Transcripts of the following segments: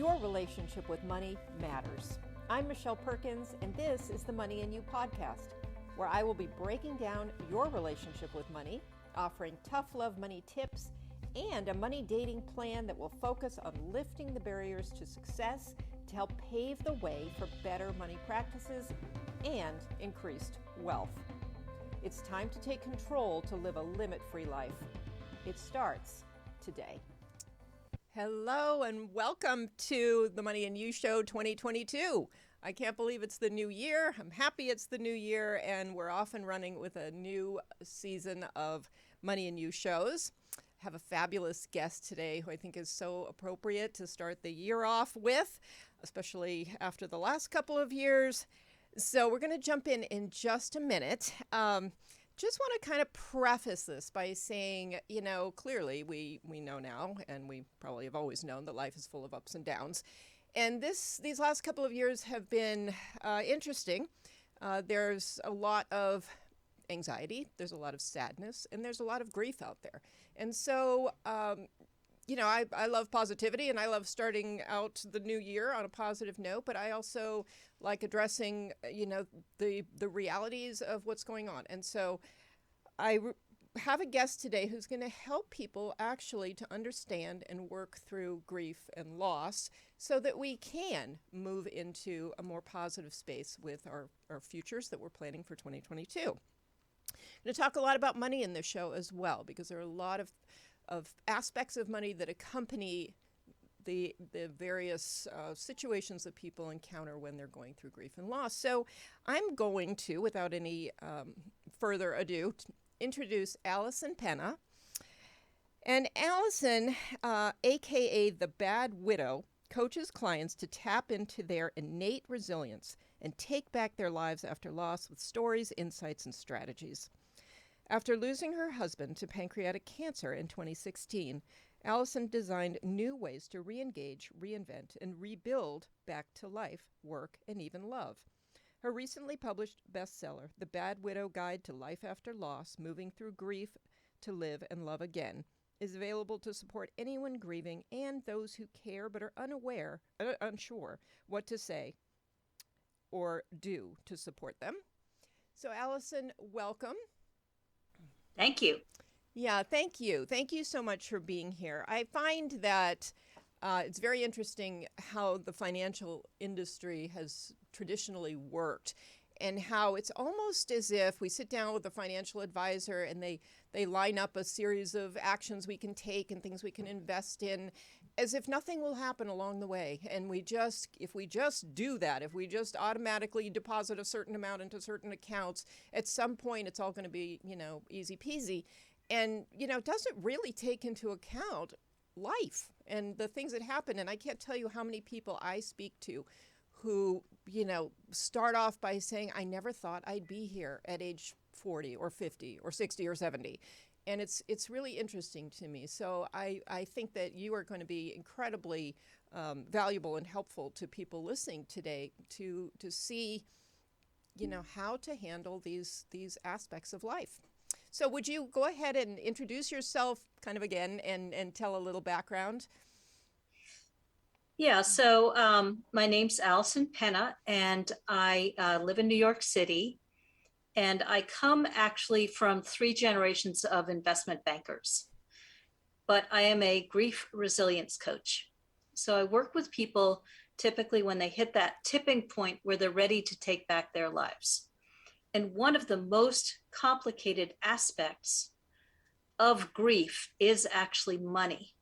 Your relationship with money matters. I'm Michelle Perkins, and this is the Money and You podcast, where I will be breaking down your relationship with money, offering tough love money tips, and a money dating plan that will focus on lifting the barriers to success to help pave the way for better money practices and increased wealth. It's time to take control to live a limit-free life. It starts today. Hello and welcome to the Money and You Show 2022. I can't believe it's the new year. I'm happy it's the new year, and we're off and running with a new season of Money and You shows. I have a fabulous guest today who I think is so appropriate to start the year off with, especially after the last couple of years. So we're going to jump in just a minute. Just want to kind of preface this by saying, clearly we know now, and we probably have always known, that life is full of ups and downs. And these last couple of years have been interesting. There's a lot of anxiety, there's a lot of sadness, and there's a lot of grief out there. And so, I love positivity, and I love starting out the new year on a positive note, but I also like addressing, the realities of what's going on. And so I have a guest today who's going to help people actually to understand and work through grief and loss so that we can move into a more positive space with our futures that we're planning for 2022. I'm going to talk a lot about money in this show as well, because there are a lot of aspects of money that accompany the various situations that people encounter when they're going through grief and loss. So I'm going to, without any further ado, introduce Alison Pena. And Allison, aka the Bad Widow, coaches clients to tap into their innate resilience and take back their lives after loss with stories, insights, and strategies. After losing her husband to pancreatic cancer in 2016, Allison designed new ways to re-engage, reinvent, and rebuild back to life, work, and even love. Her recently published bestseller, The Bad Widow Guide to Life After Loss, Moving Through Grief to Live and Love Again, is available to support anyone grieving and those who care but are unsure what to say or do to support them. So Allison, welcome. Thank you. Yeah, thank you. Thank you so much for being here. I find that it's very interesting how the financial industry has traditionally worked, and how it's almost as if we sit down with a financial advisor and they line up a series of actions we can take and things we can invest in, as if nothing will happen along the way. And if we just do that, if we just automatically deposit a certain amount into certain accounts, at some point it's all going to be, easy peasy. And, it doesn't really take into account life and the things that happen. And I can't tell you how many people I speak to who, start off by saying, I never thought I'd be here at age 40 or 50 or 60 or 70. And it's really interesting to me. So I think that you are going to be incredibly valuable and helpful to people listening today to see, how to handle these aspects of life. So would you go ahead and introduce yourself kind of again and tell a little background? Yeah, so my name's Alison Pena, and I live in New York City. And I come actually from 3 generations of investment bankers, but I am a grief resilience coach. So I work with people typically when they hit that tipping point where they're ready to take back their lives. And one of the most complicated aspects of grief is actually money.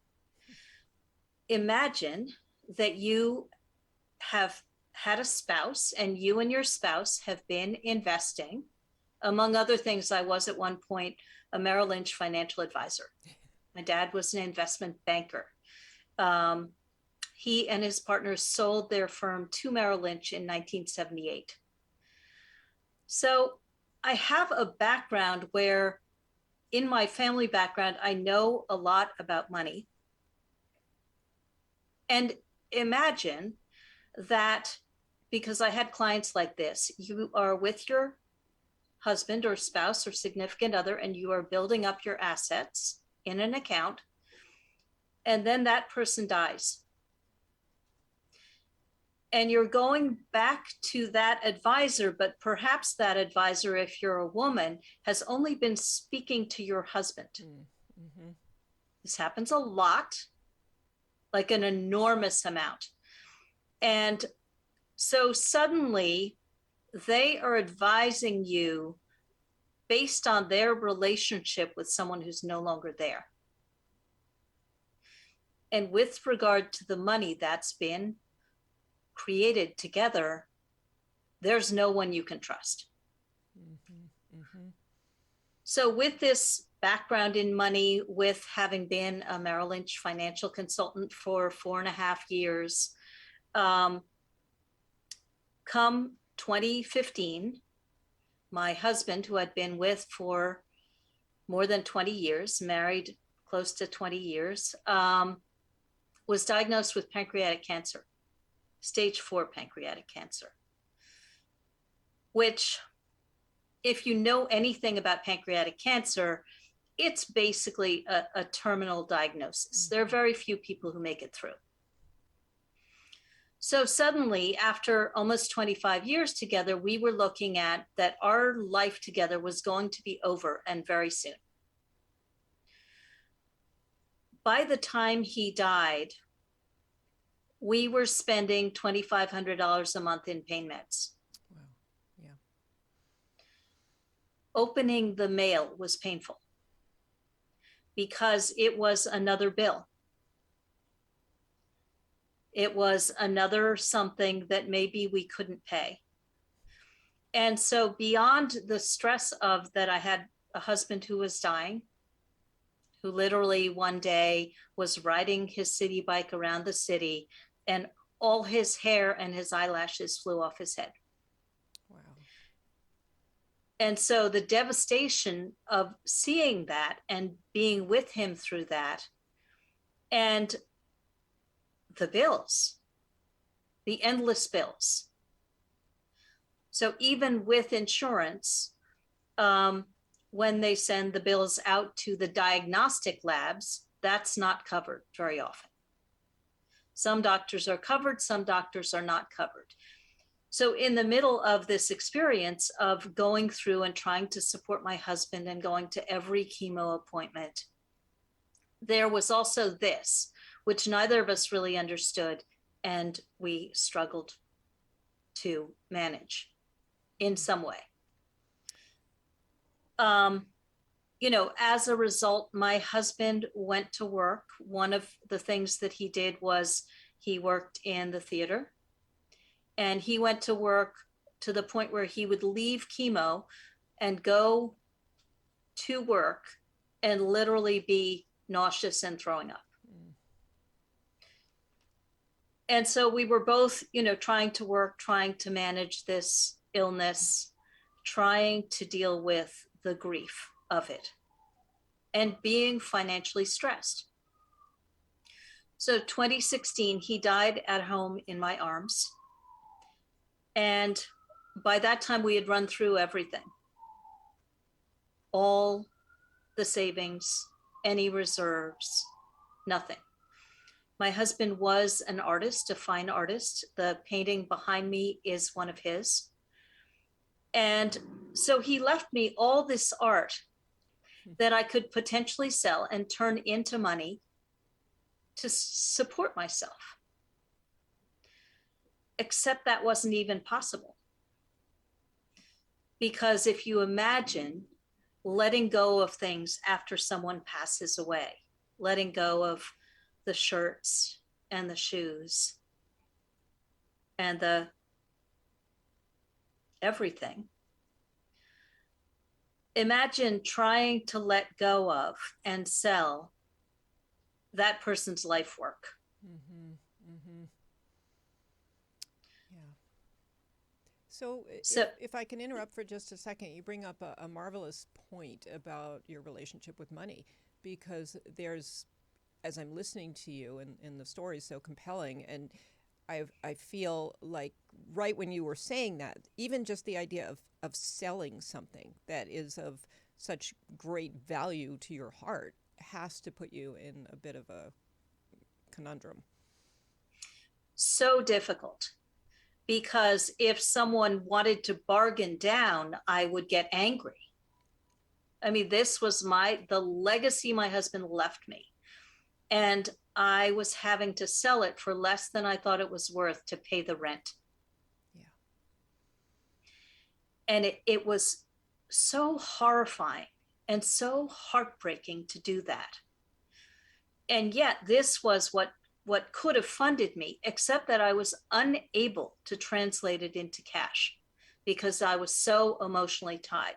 Imagine that you have had a spouse and you and your spouse have been investing. Among other things, I was at one point a Merrill Lynch financial advisor. My dad was an investment banker. He and his partners sold their firm to Merrill Lynch in 1978. So I have a background where, in my family background, I know a lot about money. And imagine that, because I had clients like this, you are with your husband or spouse or significant other, and you are building up your assets in an account, and then that person dies. And you're going back to that advisor, but perhaps that advisor, if you're a woman, has only been speaking to your husband. Mm-hmm. This happens a lot, like an enormous amount. And so suddenly they are advising you based on their relationship with someone who's no longer there. And with regard to the money that's been created together, there's no one you can trust. Mm-hmm. Mm-hmm. So with this background in money, with having been a Merrill Lynch financial consultant for 4.5 years, come 2015, my husband, who I'd been with for more than 20 years, married close to 20 years, was diagnosed with pancreatic cancer, stage 4 pancreatic cancer, which, if you know anything about pancreatic cancer, it's basically a terminal diagnosis. There are very few people who make it through. So suddenly, after almost 25 years together, we were looking at that our life together was going to be over, and very soon. By the time he died, we were spending $2,500 a month in pain meds. Wow. Yeah. Opening the mail was painful because it was another bill. It was another something that maybe we couldn't pay. And so beyond the stress of that, I had a husband who was dying, who literally one day was riding his city bike around the city, and all his hair and his eyelashes flew off his head. Wow. And so the devastation of seeing that and being with him through that, and the bills, the endless bills. So even with insurance, when they send the bills out to the diagnostic labs, that's not covered very often. Some doctors are covered, some doctors are not covered. So in the middle of this experience of going through and trying to support my husband and going to every chemo appointment, there was also this, which neither of us really understood, and we struggled to manage in some way. As a result, my husband went to work. One of the things that he did was he worked in the theater, and he went to work to the point where he would leave chemo and go to work and literally be nauseous and throwing up. And so we were both, trying to work, trying to manage this illness, trying to deal with the grief of it, and being financially stressed. So 2016, he died at home in my arms. And by that time, we had run through everything. All the savings, any reserves, nothing. My husband was an artist, a fine artist. The painting behind me is one of his. And so he left me all this art that I could potentially sell and turn into money to support myself. Except that wasn't even possible. Because if you imagine letting go of things after someone passes away, letting go of the shirts and the shoes and the everything. Imagine trying to let go of and sell that person's life work. Mm-hmm. Mm-hmm. Yeah. So if I can interrupt for just a second, you bring up a marvelous point about your relationship with money, because there's, as I'm listening to you, and the story is so compelling, and I feel like right when you were saying that, even just the idea of selling something that is of such great value to your heart has to put you in a bit of a conundrum. So difficult. because if someone wanted to bargain down, I would get angry. I mean, this was the legacy my husband left me. And I was having to sell it for less than I thought it was worth to pay the rent. Yeah. And it was so horrifying and so heartbreaking to do that. And yet this was what could have funded me, except that I was unable to translate it into cash because I was so emotionally tied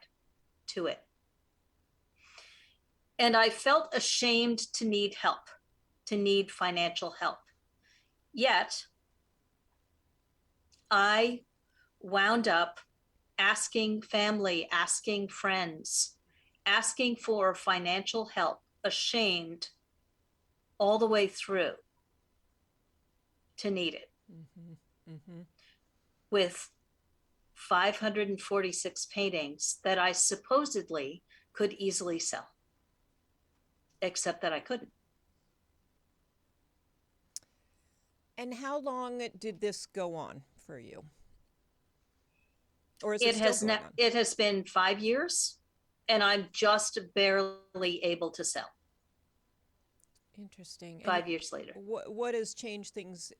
to it. And I felt ashamed to need help, to need financial help. Yet I wound up asking family, asking friends, asking for financial help, ashamed all the way through to need it. Mm-hmm. Mm-hmm. With 546 paintings that I supposedly could easily sell, except that I couldn't. And how long did this go on for you? Or is it still going on? It has been 5 years, and I'm just barely able to sell. Interesting. 5 years later. What has changed things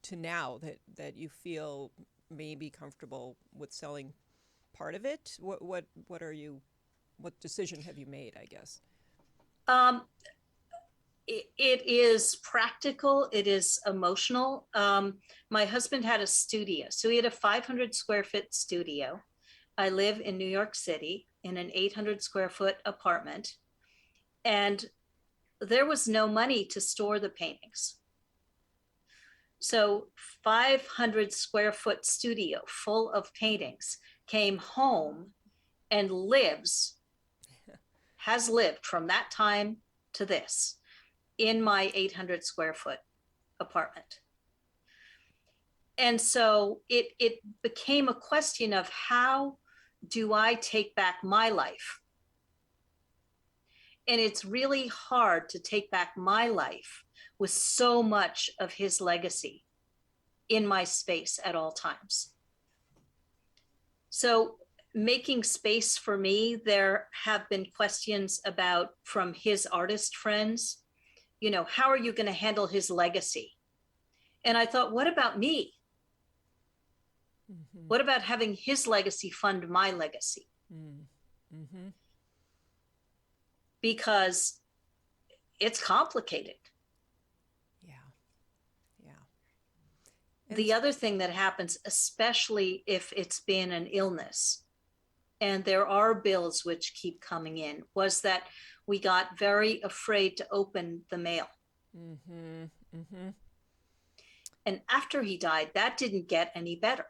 to now that you feel may be comfortable with selling part of it? What decision have you made, I guess? It is practical. It is emotional. My husband had a studio. So he had a 500 square foot studio. I live in New York City in an 800 square foot apartment. And there was no money to store the paintings. So 500 square foot studio full of paintings came home and has lived from that time to this in my 800 square foot apartment. And so it became a question of, how do I take back my life? And it's really hard to take back my life with so much of his legacy in my space at all times. So making space for me, there have been questions about, from his artist friends, how are you going to handle his legacy? And I thought, what about me? Mm-hmm. What about having his legacy fund my legacy? Mm-hmm. Because it's complicated. Yeah. The other thing that happens, especially if it's been an illness, and there are bills which keep coming in, was that we got very afraid to open the mail. Mm-hmm. Mm-hmm. And after he died, that didn't get any better.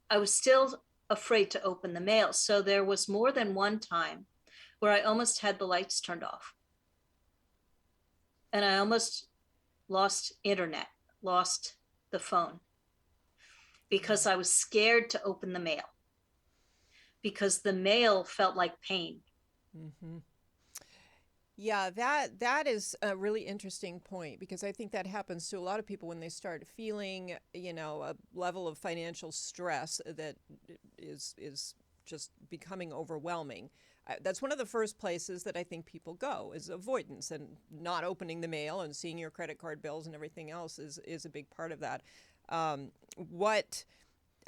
I was still afraid to open the mail. So there was more than one time where I almost had the lights turned off. And I almost lost internet, lost the phone, because I was scared to open the mail, because the mail felt like pain. Mm-hmm. Yeah, that is a really interesting point, because I think that happens to a lot of people when they start feeling, a level of financial stress that is just becoming overwhelming. That's one of the first places that I think people go, is avoidance, and not opening the mail and seeing your credit card bills and everything else is a big part of that.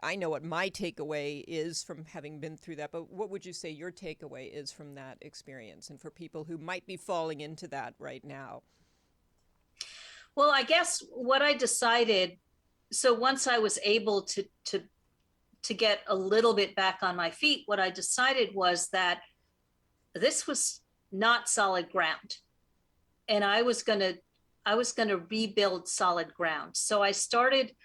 I know what my takeaway is from having been through that, but what would you say your takeaway is from that experience, and for people who might be falling into that right now? Well, I guess what I decided, so once I was able to get a little bit back on my feet, what I decided was that this was not solid ground, and I was going to rebuild solid ground. So I started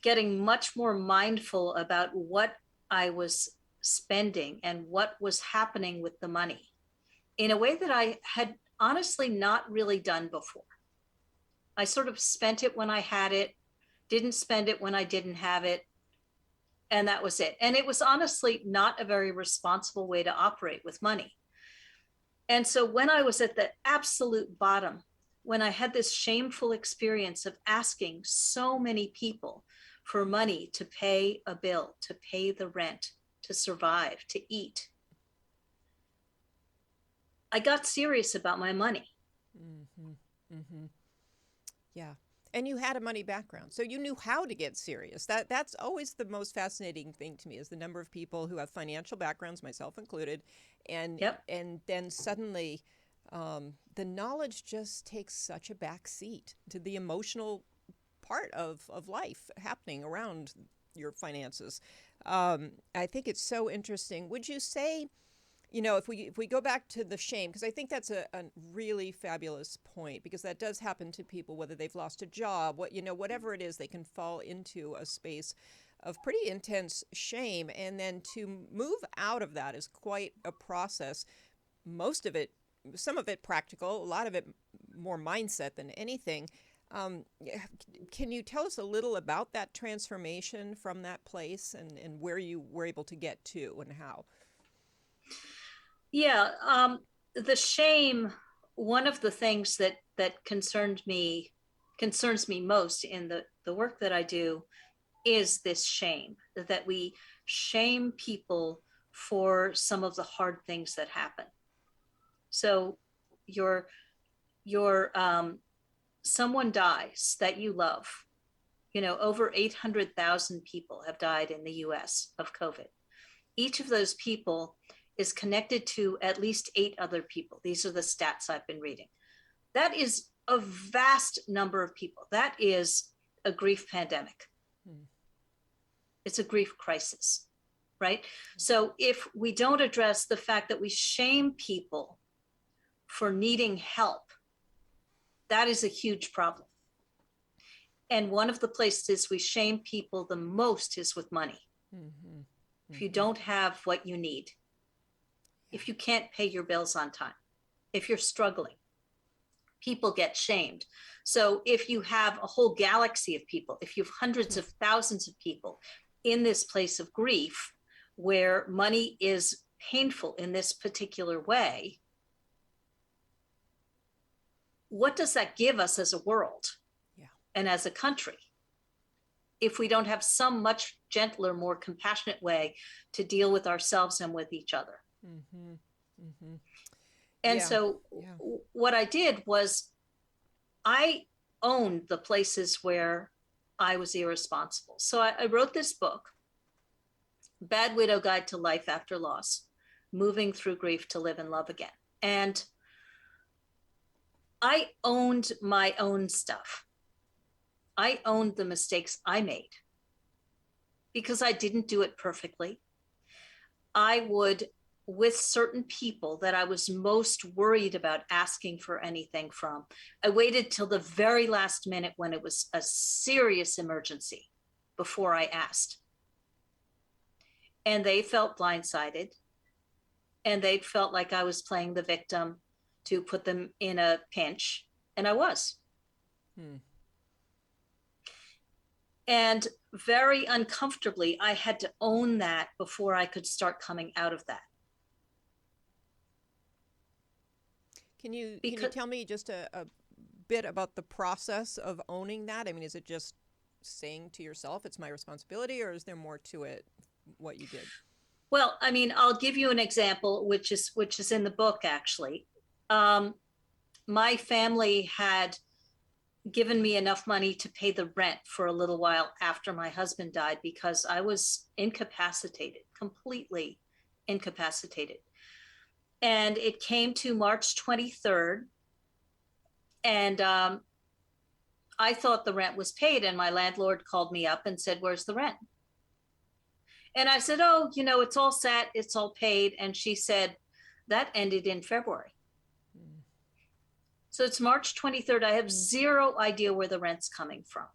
getting much more mindful about what I was spending and what was happening with the money in a way that I had honestly not really done before. I sort of spent it when I had it, didn't spend it when I didn't have it, and that was it. And it was honestly not a very responsible way to operate with money. And so when I was at the absolute bottom, when I had this shameful experience of asking so many people for money to pay a bill, to pay the rent, to survive, to eat, I got serious about my money. Mm-hmm. Mm-hmm. Yeah. And you had a money background, so you knew how to get serious. That's always the most fascinating thing to me, is the number of people who have financial backgrounds, myself included, and Yep. and then suddenly the knowledge just takes such a back seat to the emotional part of life happening around your finances. I think it's so interesting. Would you say, if we go back to the shame, because I think that's a really fabulous point, because that does happen to people, whether they've lost a job, whatever it is, they can fall into a space of pretty intense shame, and then to move out of that is quite a process. Most of it, some of it practical, a lot of it more mindset than anything. Can you tell us a little about that transformation from that place, and where you were able to get to and how? Yeah. The shame, one of the things that concerns me most in the work that I do is this shame, that we shame people for some of the hard things that happen. So your someone dies that you love. Over 800,000 people have died in the US of COVID. Each of those people is connected to at least 8 other people. These are the stats I've been reading. That is a vast number of people. That is a grief pandemic. It's a grief crisis, right? So if we don't address the fact that we shame people for needing help, that is a huge problem. And one of the places we shame people the most is with money. Mm-hmm. If you don't have what you need, if you can't pay your bills on time, if you're struggling, people get shamed. So if you have a whole galaxy of people, if you have hundreds of thousands of people in this place of grief, where money is painful in this particular way, what does that give us as a world? Yeah. And as a country, if we don't have some much gentler, more compassionate way to deal with ourselves and with each other? Mm-hmm. Mm-hmm. And so what I did was I owned the places where I was irresponsible. So I wrote this book, Bad Widow Guide to Life After Loss, Moving Through Grief to Live and Love Again. And I owned my own stuff. I owned the mistakes I made because I didn't do it perfectly. I would, with certain people that I was most worried about asking for anything from, I waited till the very last minute when it was a serious emergency before I asked. And they felt blindsided, and they felt like I was playing the victim to put them in a pinch, and I was. And very uncomfortably, I had to own that before I could start coming out of that. Can you tell me just a bit about the process of owning that? I mean, is it just saying to yourself, it's my responsibility, or is there more to it, what you did? Well, I mean, I'll give you an example, which is in the book, actually. My family had given me enough money to pay the rent for a little while after my husband died, because I was incapacitated, completely incapacitated. And it came to March 23rd, and I thought the rent was paid, and my landlord called me up and said, "Where's the rent?" And I said, "Oh, it's all set, it's all paid." And she said, "That ended in February." So it's March 23rd. I have zero idea where the rent's coming from.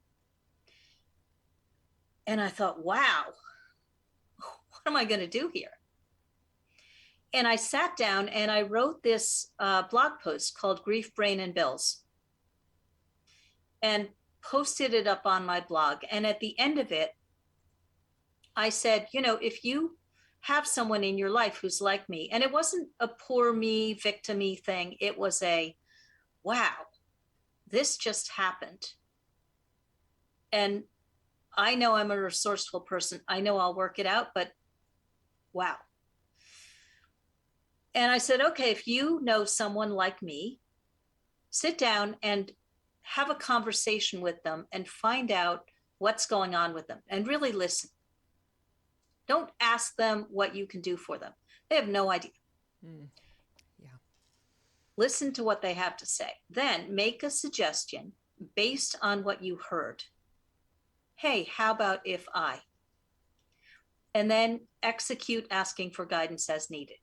And I thought, wow, what am I going to do here? And I sat down and I wrote this blog post called Grief, Brain, and Bills, and posted it up on my blog. And at the end of it, I said, if you have someone in your life who's like me, and it wasn't a poor me, victim-y thing. It was a, wow, this just happened. And I know I'm a resourceful person. I know I'll work it out, but wow. And I said, okay, if you know someone like me, sit down and have a conversation with them and find out what's going on with them and really listen. Don't ask them what you can do for them. They have no idea. Yeah. Listen to what they have to say. Then make a suggestion based on what you heard. Hey, how about if I? And then execute asking for guidance as needed.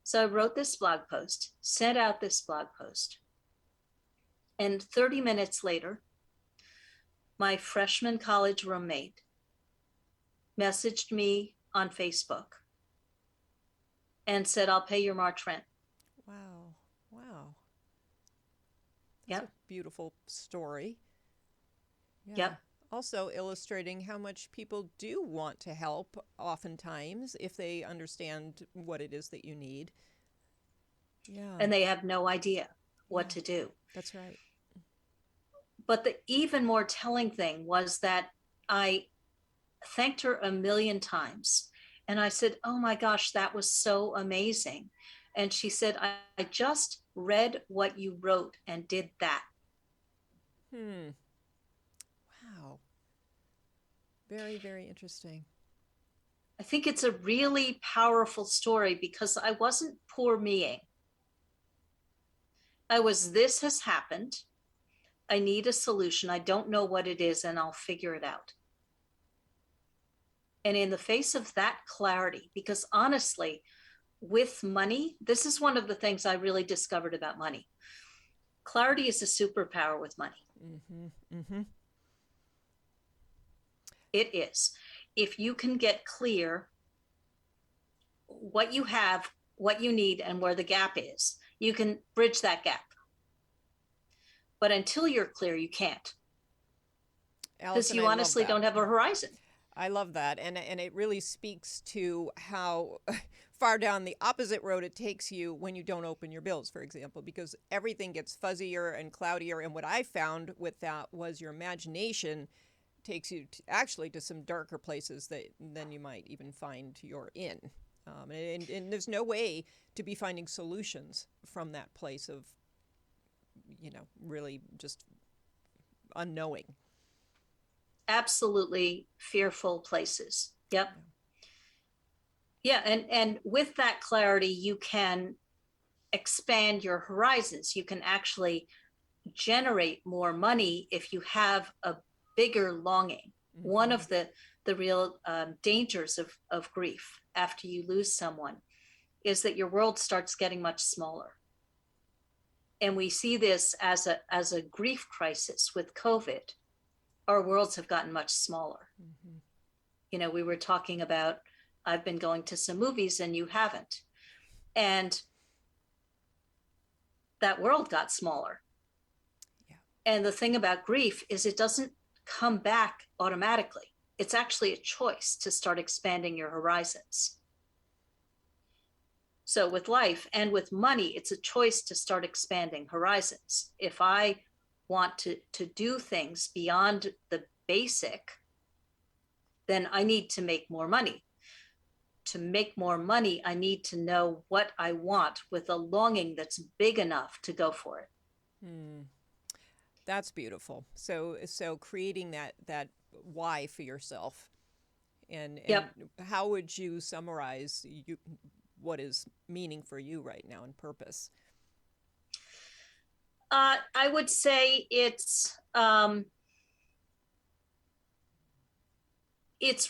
So I wrote this blog post, sent out this blog post. And 30 minutes later, my freshman college roommate messaged me on Facebook and said, I'll pay your March rent. Wow. Wow. Yep. That's a beautiful story. Yeah. Yep. Also illustrating how much people do want to help oftentimes if they understand what it is that you need. Yeah. And they have no idea what to do. That's right. But the even more telling thing was that I thanked her a million times. And I said, oh my gosh, that was so amazing. And she said, I just read what you wrote and did that. Wow. Very, very interesting. I think it's a really powerful story because I wasn't poor meing. I was, this has happened. I need a solution. I don't know what it is, and I'll figure it out. And in the face of that clarity, because honestly, with money, this is one of the things I really discovered about money. Clarity is a superpower with money. Mm-hmm. Mm-hmm. It is. If you can get clear what you have, what you need, and where the gap is, you can bridge that gap. But until you're clear, you can't. Because you honestly don't have a horizon. I love that. And it really speaks to how far down the opposite road it takes you when you don't open your bills, for example, because everything gets fuzzier and cloudier. And what I found with that was your imagination takes you actually to some darker places than you might even find you're in. And there's no way to be finding solutions from that place of, really just unknowing. Absolutely fearful places. Yep. Yeah. And with that clarity, you can expand your horizons. You can actually generate more money if you have a bigger longing. Mm-hmm. One of the real dangers of grief after you lose someone is that your world starts getting much smaller. And we see this as a grief crisis with COVID. Our worlds have gotten much smaller. Mm-hmm. We were talking about, I've been going to some movies and you haven't. And that world got smaller. Yeah. And the thing about grief is it doesn't come back automatically. It's actually a choice to start expanding your horizons. So with life and with money, it's a choice to start expanding horizons. If I want to do things beyond the basic, then I need to make more money. To make more money, I need to know what I want with a longing that's big enough to go for it. That's beautiful. So creating that why for yourself, and yep. How would you summarize what is meaning for you right now and purpose? I would say it's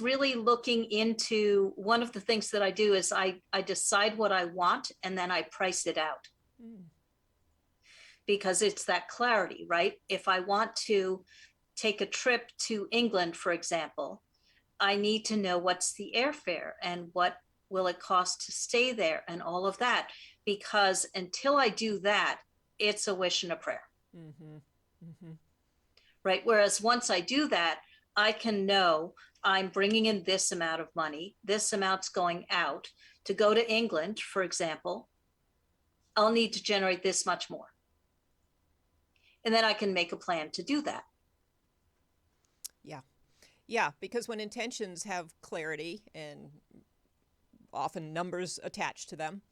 really looking into, one of the things that I do is I decide what I want and then I price it out. Because it's that clarity, right? If I want to take a trip to England, for example, I need to know what's the airfare and what will it cost to stay there and all of that. Because until I do that, it's a wish and a prayer. Mm-hmm. Mm-hmm. Right? Whereas once I do that, I can know I'm bringing in this amount of money, this amount's going out. To go to England, for example, I'll need to generate this much more. And then I can make a plan to do that. Yeah. Yeah, because when intentions have clarity and often numbers attached to them,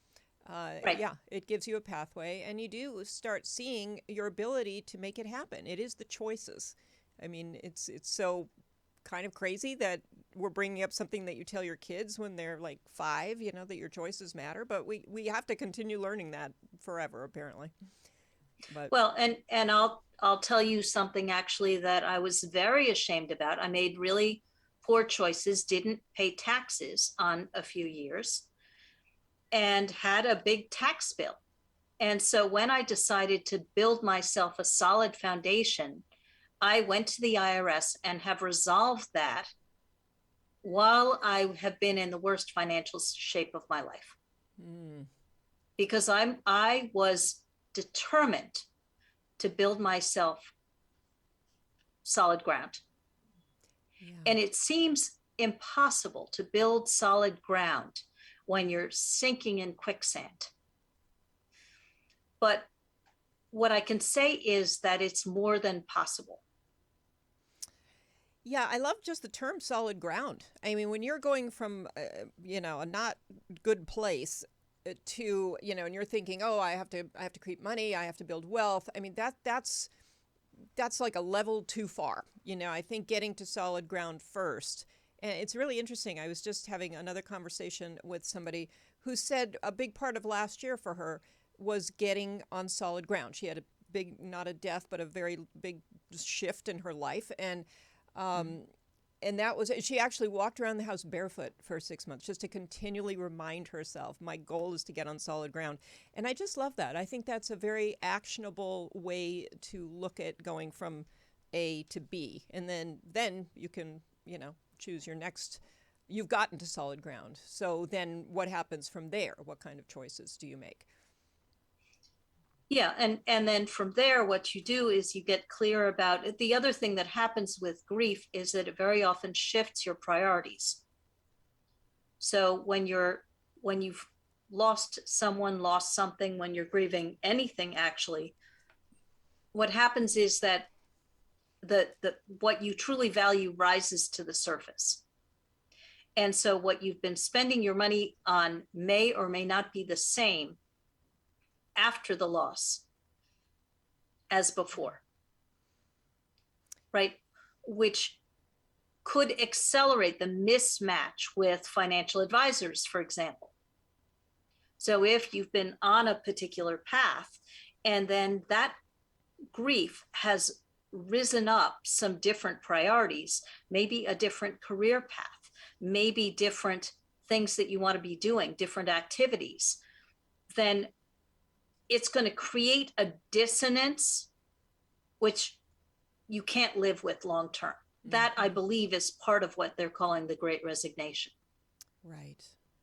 Right. yeah, it gives you a pathway, and you do start seeing your ability to make it happen. It is the choices. I mean, it's so kind of crazy that we're bringing up something that you tell your kids when they're like 5, that your choices matter, but we have to continue learning that forever, apparently. But Well, and I'll tell you something actually that I was very ashamed about. I made really poor choices, didn't pay taxes on a few years, and had a big tax bill. And so when I decided to build myself a solid foundation, I went to the IRS and have resolved that while I have been in the worst financial shape of my life. mm, Because I was determined to build myself solid ground. yeah. And it seems impossible to build solid ground when you're sinking in quicksand. But what I can say is that it's more than possible. Yeah, I love just the term solid ground. I mean, when you're going from, a not good place to, and you're thinking, oh, I have to create money, I have to build wealth. I mean, that's like a level too far. I think getting to solid ground first. And it's really interesting. I was just having another conversation with somebody who said a big part of last year for her was getting on solid ground. She had a big, not a death, but a very big shift in her life. And that was, she actually walked around the house barefoot for 6 months just to continually remind herself, my goal is to get on solid ground. And I just love that. I think that's a very actionable way to look at going from A to B. And then you can, choose your next, you've gotten to solid ground. So then what happens from there? What kind of choices do you make? Yeah, and then from there, what you do is you get clear about it. The other thing that happens with grief is that it very often shifts your priorities. So when you've lost someone, lost something, when you're grieving anything, actually, what happens is that the what you truly value rises to the surface. And so what you've been spending your money on may or may not be the same after the loss as before, right? Which could accelerate the mismatch with financial advisors, for example. So if you've been on a particular path and then that grief has risen up some different priorities, maybe a different career path, maybe different things that you want to be doing, different activities, then it's going to create a dissonance which you can't live with long term. That, I believe, is part of what they're calling the Great Resignation. Right,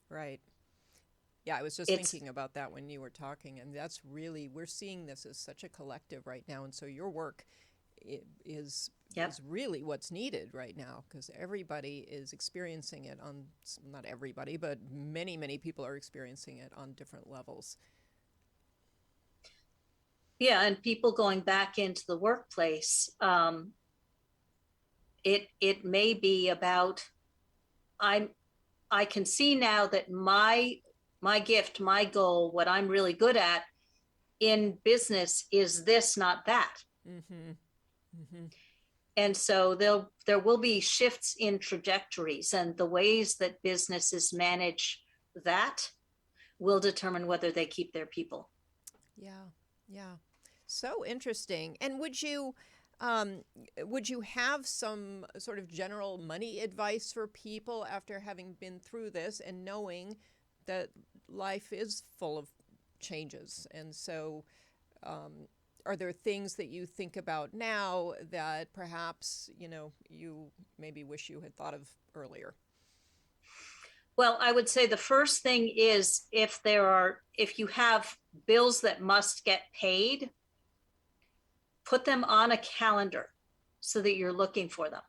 right. Yeah, I was just It's thinking about that when you were talking, and that's really, we're seeing this as such a collective right now, and so your work is Yep. is really what's needed right now because everybody is experiencing it on, not everybody, but many people are experiencing it on different levels. Yeah, and people going back into the workplace, it may be about I'm I can see now that my gift, my goal, what I'm really good at in business is this, not that. Mm-hmm. Mm-hmm. And so there will be shifts in trajectories, and the ways that businesses manage that will determine whether they keep their people. Yeah, yeah. So interesting. And um, would you have some sort of general money advice for people after having been through this and knowing that life is full of changes? And so, um, are there things that you think about now that perhaps, you maybe wish you had thought of earlier? Well, I would say the first thing is if you have bills that must get paid, put them on a calendar so that you're looking for them.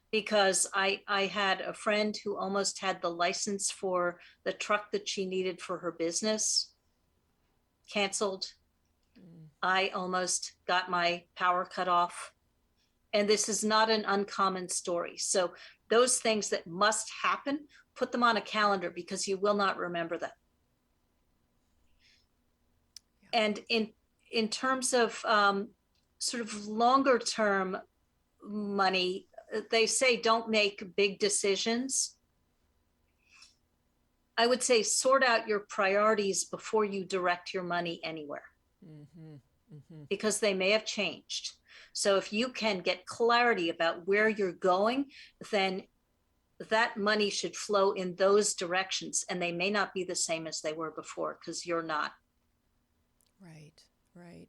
Because I had a friend who almost had the license for the truck that she needed for her business canceled. Mm. I almost got my power cut off. And this is not an uncommon story. So those things that must happen, put them on a calendar because you will not remember them. Yeah. And in terms of sort of longer term money, they say don't make big decisions. I would say sort out your priorities before you direct your money anywhere, because they may have changed. So if you can get clarity about where you're going, then that money should flow in those directions, and they may not be the same as they were before because you're not. Right, right.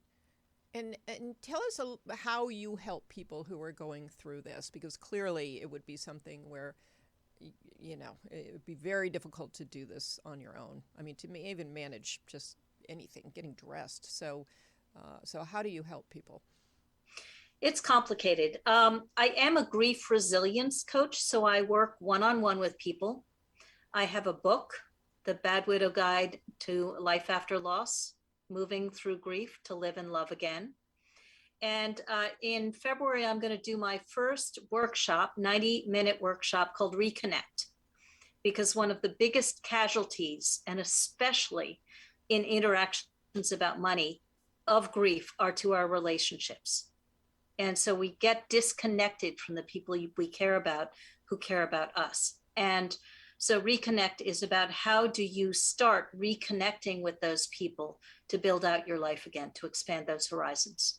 And tell us how you help people who are going through this, because clearly it would be something where, you know, it would be very difficult to do this on your own. I mean, to even manage just anything, getting dressed. So how do you help people? It's complicated. I am a grief resilience coach, so I work one-on-one with people. I have a book, The Bad Widow Guide to Life After Loss, Moving Through Grief to Live and Love Again. And in February, I'm going to do my first workshop, 90-minute workshop called Reconnect, because one of the biggest casualties, and especially in interactions about money, of grief are to our relationships. And so we get disconnected from the people we care about who care about us. And so Reconnect is about how do you start reconnecting with those people to build out your life again, to expand those horizons.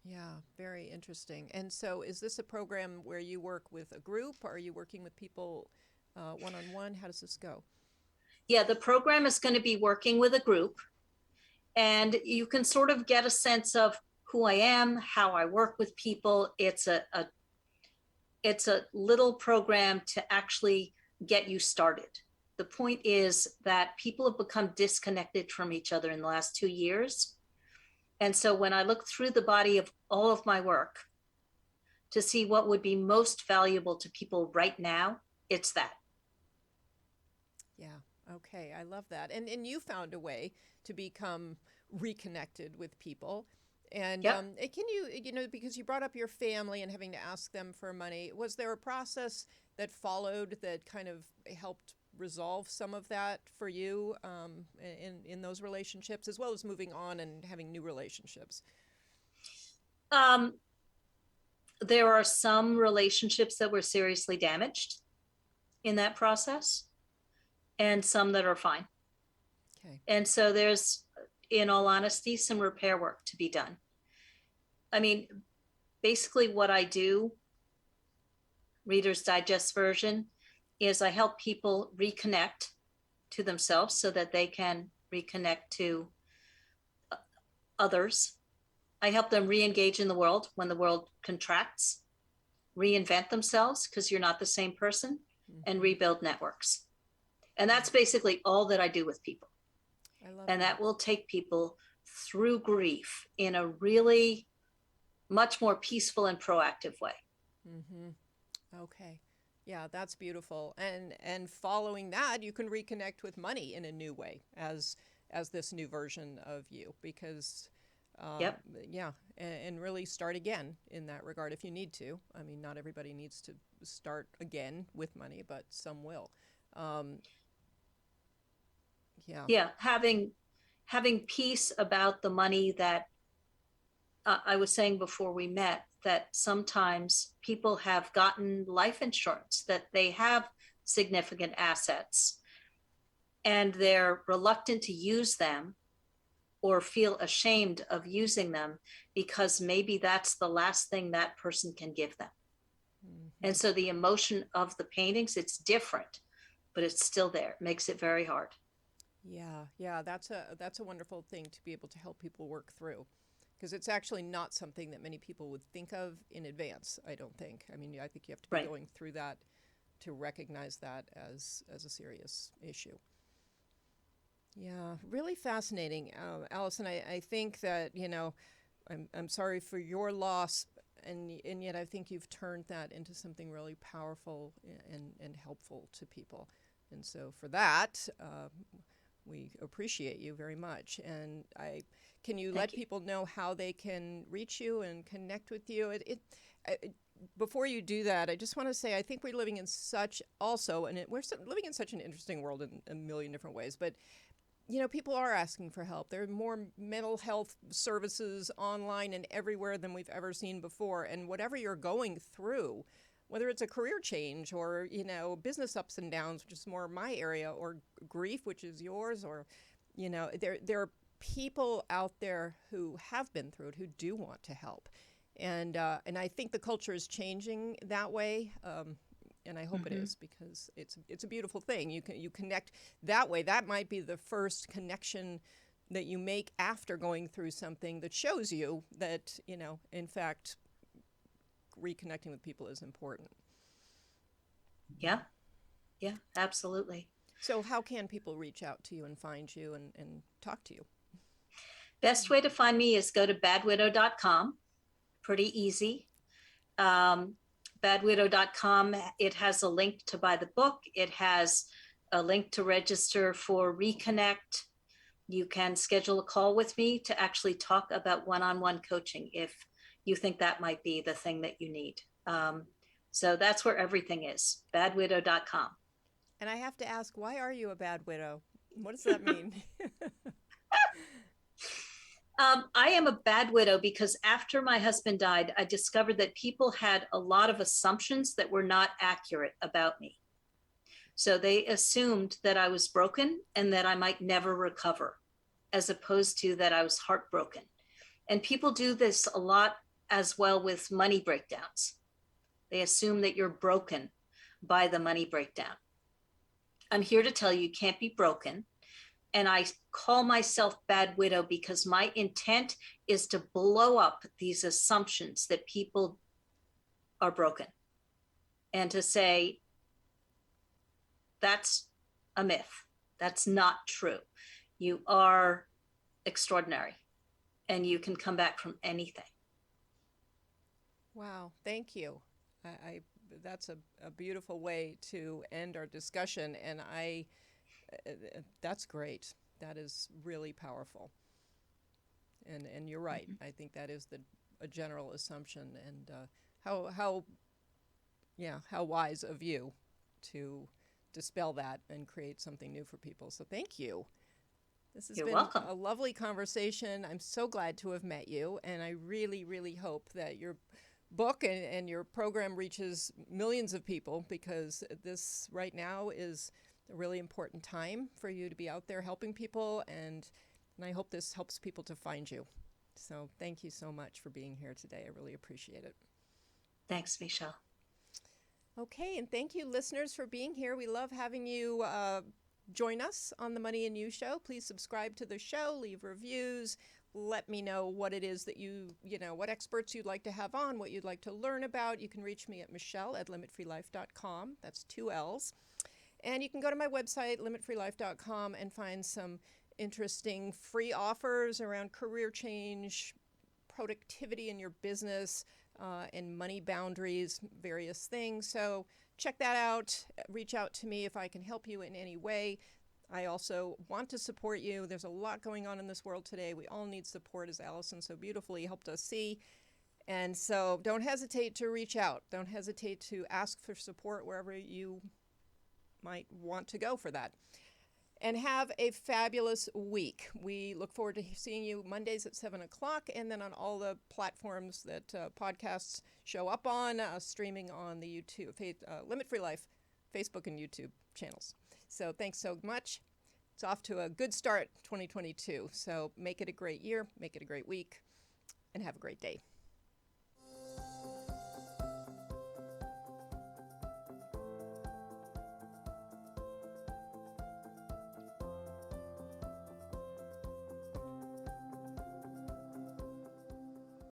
Yeah, very interesting. And so is this a program where you work with a group, or are you working with people one-on-one? How does this go? Yeah, the program is going to be working with a group, and you can sort of get a sense of who I am, how I work with people. It's a little program to actually get you started. The point is that people have become disconnected from each other in the last 2 years. And so when I look through the body of all of my work to see what would be most valuable to people right now, it's that. Yeah. Okay. I love that. And you found a way to become reconnected with people. And Yep. Can you know, because you brought up your family and having to ask them for money, was there a process that followed that kind of helped resolve some of that for you in those relationships, as well as moving on and having new relationships? There are some relationships that were seriously damaged in that process, and some that are fine. Okay. And so there's, in all honesty, some repair work to be done. I mean, basically what I do, Reader's Digest version, is I help people reconnect to themselves so that they can reconnect to others. I help them re-engage in the world when the world contracts, reinvent themselves because you're not the same person, and rebuild networks. And that's basically all that I do with people. I love and that will take people through grief in a really much more peaceful and proactive way. Okay. Yeah, that's beautiful. And following that, you can reconnect with money in a new way as this new version of you, because Yep. yeah, and really start again in that regard if you need to. I mean, not everybody needs to start again with money, but some will. Yeah. Yeah, having peace about the money that I was saying before we met, that sometimes people have gotten life insurance, that they have significant assets, and they're reluctant to use them or feel ashamed of using them because maybe that's the last thing that person can give them. And so the emotion of the paintings, it's different, but it's still there. It makes it very hard. Yeah, that's a wonderful thing to be able to help people work through, because it's actually not something that many people would think of in advance, I don't think. I mean, I think you have to be going through that to recognize that as a serious issue. Yeah, really fascinating, Allison. I think that, you know, I'm sorry for your loss, and yet I think you've turned that into something really powerful and helpful to people. And so for that, we appreciate you very much. And can you let people know how they can reach you and connect with you? Before you do that, I just want to say I think we're living in living in such an interesting world in a million different ways. But people are asking for help. There are more mental health services online and everywhere than we've ever seen before. And whatever you're going through, whether it's a career change or, business ups and downs, which is more my area, or grief, which is yours, or, there are people out there who have been through it who do want to help. And I think the culture is changing that way. And I hope it is, because it's a beautiful thing. You connect that way. That might be the first connection that you make after going through something that shows you that, in fact, reconnecting with people is important. Yeah, absolutely. So how can people reach out to you and find you and talk to you? Best way to find me is go to badwidow.com. Pretty easy. Badwidow.com, it has a link to buy the book. It has a link to register for Reconnect. You can schedule a call with me to actually talk about one-on-one coaching if you think that might be the thing that you need. So that's where everything is, badwidow.com. And I have to ask, why are you a bad widow? What does that mean? I am a bad widow because after my husband died, I discovered that people had a lot of assumptions that were not accurate about me. So they assumed that I was broken and that I might never recover, as opposed to that I was heartbroken. And people do this a lot as well with money breakdowns. They assume that you're broken by the money breakdown. I'm here to tell you can't be broken. And I call myself bad widow because my intent is to blow up these assumptions that people are broken and to say, that's a myth. That's not true. You are extraordinary and you can come back from anything. Wow. Thank you. That's a beautiful way to end our discussion. And that's great. That is really powerful. And you're right. I think that is a general assumption. And how wise of you to dispel that and create something new for people. So thank you. This has been welcome. A lovely conversation. I'm so glad to have met you. And I really, really hope that your book and your program reaches millions of people, because this right now is a really important time for you to be out there helping people, and I hope this helps people to find you. So thank you so much for being here today. I really appreciate it. Thanks, Michelle. Okay, and thank you, listeners, for being here. We love having you join us on the Money and You Show. Please subscribe to the show, leave reviews. Let me know what it is that what experts you'd like to have on, what you'd like to learn about. You can reach me at michelle@limitfreelife.com. That's 2 L's. And you can go to my website, limitfreelife.com, and find some interesting free offers around career change, productivity in your business, and money boundaries, various things. So check that out. Reach out to me if I can help you in any way. I also want to support you. There's a lot going on in this world today. We all need support, as Allison so beautifully helped us see. And so don't hesitate to reach out. Don't hesitate to ask for support wherever you might want to go for that. And have a fabulous week. We look forward to seeing you Mondays at 7 o'clock, and then on all the platforms that podcasts show up on, streaming on the YouTube, Limit Free Life, Facebook and YouTube channels. So thanks so much. It's off to a good start, 2022. So make it a great year, make it a great week, and have a great day.